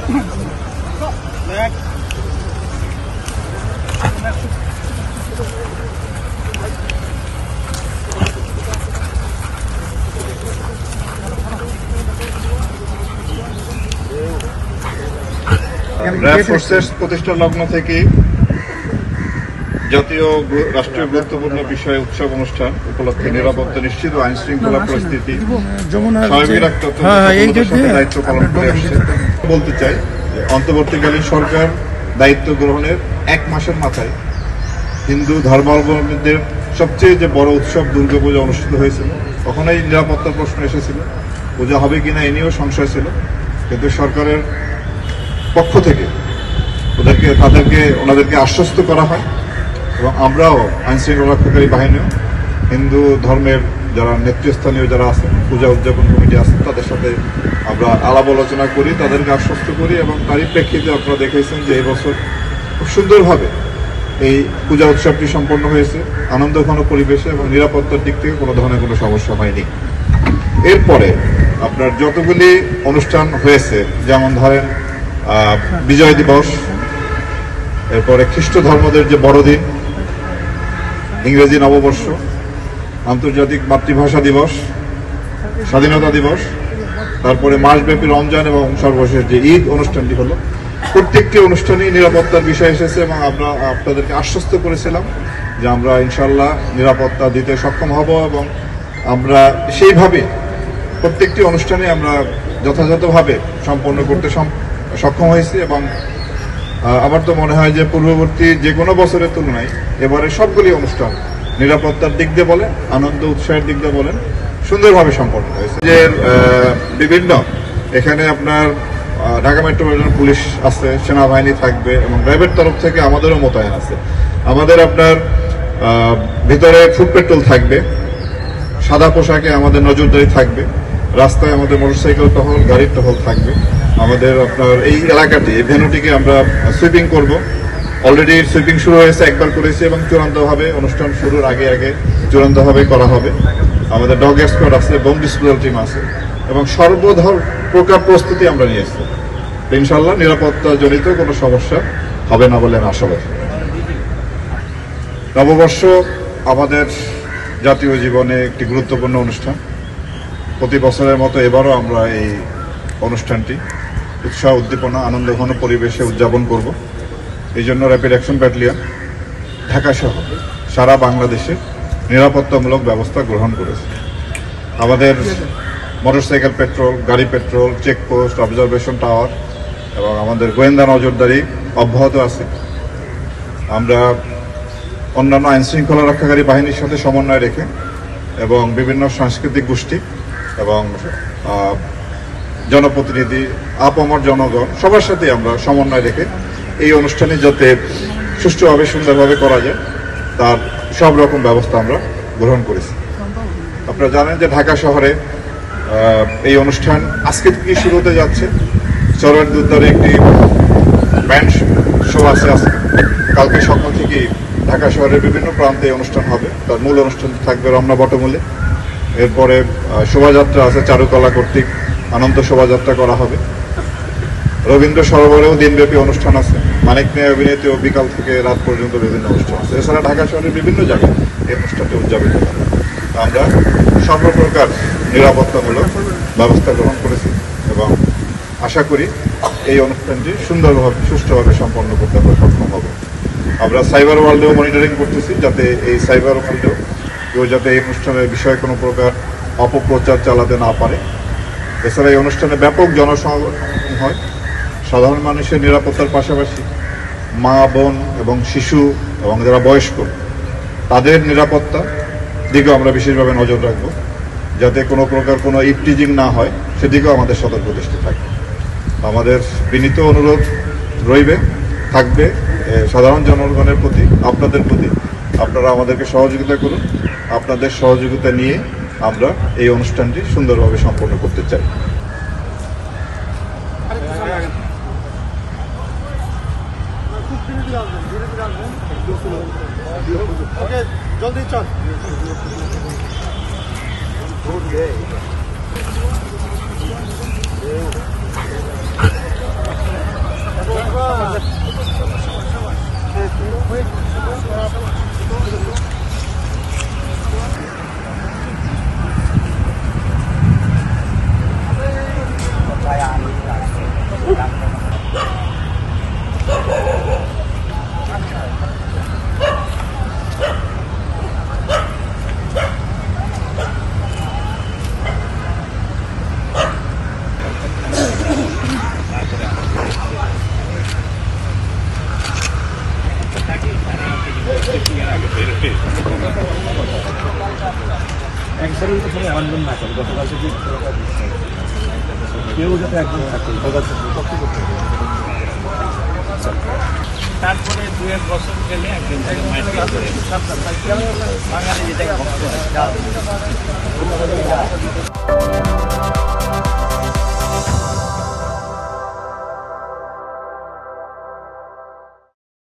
RAB forces প্রতিষ্ঠা লগ্ন থেকে জাতীয় রাষ্ট্রীয় গুরুত্বপূর্ণ বিষয় উৎসব অনুষ্ঠান উপলক্ষে নিরাপত্তা নিশ্চিত ও আইন শৃঙ্খলা পরিস্থিতি স্বাভাবিক রাখতে দায়িত্ব পালন করে আসছে। বলতে চাই অন্তর্বর্তীকালীন সরকার দায়িত্ব গ্রহণের 1 মাসের মাথায় হিন্দু ধর্মাবলম্বীদের সবচেয়ে যে বড় উৎসব দুর্গাপূজা অনুষ্ঠিত হয়েছিল। তখনই নিরাপত্তার প্রশ্ন এসেছিল, পূজা হবে কিনা এ নিয়েও সংশয় ছিল, কিন্তু সরকারের পক্ষ থেকে ওনাদেরকে আশ্বস্ত করা হয় এবং আমরাও আইন শৃঙ্খলা রক্ষাকারী বাহিনীও হিন্দু ধর্মের যারা নেতৃস্থানীয় যারা আছেন, পূজা উদযাপন কমিটি আছেন, তাদের সাথে আমরা আলাপ আলোচনা করি, তাদেরকে আশ্বস্ত করি এবং তারই প্রেক্ষিতে আপনারা দেখেছেন যে এই বছর খুব সুন্দরভাবে এই পূজা উৎসবটি সম্পন্ন হয়েছে আনন্দঘন পরিবেশে এবং নিরাপত্তার দিক থেকে কোনো ধরনের কোনো সমস্যা হয়নি। এরপরে আপনার যতগুলি অনুষ্ঠান হয়েছে, যেমন ধরেন বিজয় দিবস, এরপরে খ্রিস্ট ধর্মদের যে বড়দিন, ইংরেজি নববর্ষ, আন্তর্জাতিক মাতৃভাষা দিবস, স্বাধীনতা দিবস, তারপরে মাসব্যাপী রমজান এবং সর্বশেষ যে ঈদ অনুষ্ঠানটি হলো, প্রত্যেকটি অনুষ্ঠানেই নিরাপত্তার বিষয় এসেছে এবং আমরা আপনাদেরকে আশ্বস্ত করেছিলাম যে আমরা ইনশাল্লাহ নিরাপত্তা দিতে সক্ষম হব এবং আমরা সেইভাবে প্রত্যেকটি অনুষ্ঠানে আমরা যথাযথভাবে সম্পন্ন করতে সক্ষম হয়েছি এবং আমার তো মনে হয় যে পূর্ববর্তী যে কোনো বছরের তুলনায় এবারে সবগুলি অনুষ্ঠান নিরাপত্তার দিক দিয়ে বলেন, আনন্দ উৎসাহের দিক দিয়ে বলেন, সুন্দরভাবে সম্পন্ন হয়েছে। যে বিভিন্ন এখানে আপনার ঢাকা মেট্রোপলিটন পুলিশ আছে, সেনাবাহিনী থাকবে এবং র্যাবের তরফ থেকে আমাদেরও মোতায়েন আছে। আমাদের আপনার ভিতরে ফুড পেট্রোল থাকবে, সাদা পোশাকে আমাদের নজরদারি থাকবে, রাস্তায় আমাদের মোটরসাইকেল টহল, গাড়ির টহল থাকবে। আমাদের আপনার এই এলাকাটি, এই ভেন্যুটিকে আমরা সুইপিং করব। অলরেডি সুইপিং শুরু হয়েছে, একবার করেছি এবং চূড়ান্তভাবে অনুষ্ঠান শুরুর আগে চূড়ান্তভাবে করা হবে। আমাদের ডগ স্কোয়াড আছে, বোম ডিসপোজাল টিম আছে এবং প্রকার প্রস্তুতি আমরা নিয়েছি। ইনশাল্লাহ নিরাপত্তা জনিত কোনো সমস্যা হবে না বলে আমি আশাবাদী। নববর্ষ আমাদের জাতীয় জীবনে একটি গুরুত্বপূর্ণ অনুষ্ঠান। প্রতি বছরের মতো এবারও আমরা এই অনুষ্ঠানটি উৎসাহ, উদ্দীপনা, আনন্দঘন পরিবেশে উদযাপন করব। এই জন্য র্যাপিড অ্যাকশন ব্যাটালিয়ন ঢাকা সহ সারা বাংলাদেশে নিরাপত্তামূলক ব্যবস্থা গ্রহণ করেছে। আমাদের মোটরসাইকেল পেট্রোল, গাড়ি পেট্রোল, চেকপোস্ট, অবজারভেশন টাওয়ার এবং আমাদের গোয়েন্দা নজরদারি অব্যাহত আছে। আমরা অন্যান্য আইন শৃঙ্খলা রক্ষাকারী বাহিনীর সাথে সমন্বয় রেখে এবং বিভিন্ন সাংস্কৃতিক গোষ্ঠী এবং জনপ্রতিনিধি, আপামর জনগণ সবার সাথে আমরা সমন্বয় রেখে এই অনুষ্ঠানে যাতে সুষ্ঠুভাবে সুন্দরভাবে করা যায় তার সব রকম ব্যবস্থা আমরা গ্রহণ করেছি। আপনারা জানেন যে ঢাকা শহরে এই অনুষ্ঠান আজকে থেকে শুরু হতে যাচ্ছে। চরওয়ার দুদ্দারে একটি ব্যান্ড শো আছে আজকে, কালকে সকাল থেকে ঢাকা শহরের বিভিন্ন প্রান্তে অনুষ্ঠান হবে। তার মূল অনুষ্ঠান থাকবে রমনা বটমূলে। এরপরে শোভাযাত্রা আছে, চারুকলা কর্তৃক আনন্দ শোভাযাত্রা করা হবে। রবীন্দ্র সরোবরেও দিনব্যাপী অনুষ্ঠান আছে। মানিক ন্যায় অভিনীত বিকাল থেকে রাত পর্যন্ত বিভিন্ন অনুষ্ঠান আছে। এছাড়া ঢাকা শহরের বিভিন্ন জায়গায় এই অনুষ্ঠানটি উদযাপিত হবে। আমরা সর্বপ্রকার নিরাপত্তামূলক ব্যবস্থা গ্রহণ করেছি এবং আশা করি এই অনুষ্ঠানটি সুন্দরভাবে, সুষ্ঠুভাবে সম্পন্ন করতে আমরা সক্ষম হব। আমরা সাইবার ওয়ার্ল্ডেও মনিটরিং করতেছি, যাতে এই সাইবার ওয়ার্ল্ডেও কেউ যাতে এই অনুষ্ঠানের বিষয়ে কোনো প্রকার অপপ্রচার চালাতে না পারে। এছাড়া এই অনুষ্ঠানে ব্যাপক জনসমাগম হয়। সাধারণ মানুষের নিরাপত্তার পাশাপাশি মা, বোন এবং শিশু এবং যারা বয়স্ক তাদের নিরাপত্তা দিকেও আমরা বিশেষভাবে নজর রাখব, যাতে কোনো প্রকার কোনো ইফটিজিং না হয়, সেদিকেও আমাদের সতর্ক দৃষ্টি থাকবে। আমাদের বিনীত অনুরোধ থাকবে সাধারণ জনগণের প্রতি, আপনাদের প্রতি, আপনারা আমাদেরকে সহযোগিতা করুন। আপনাদের সহযোগিতা নিয়ে আমরা এই অনুষ্ঠানটি সুন্দরভাবে সম্পন্ন করতে চাই। জলদি চল। সবসময় আন্দোলন না করে, গতকাল থেকে কেউ যাতে একদম থাকে তারপরে 2-1 বছর গেলে একজন থেকে মাইন্ড করে বাঙালি যেটাকে ভক্ত হয়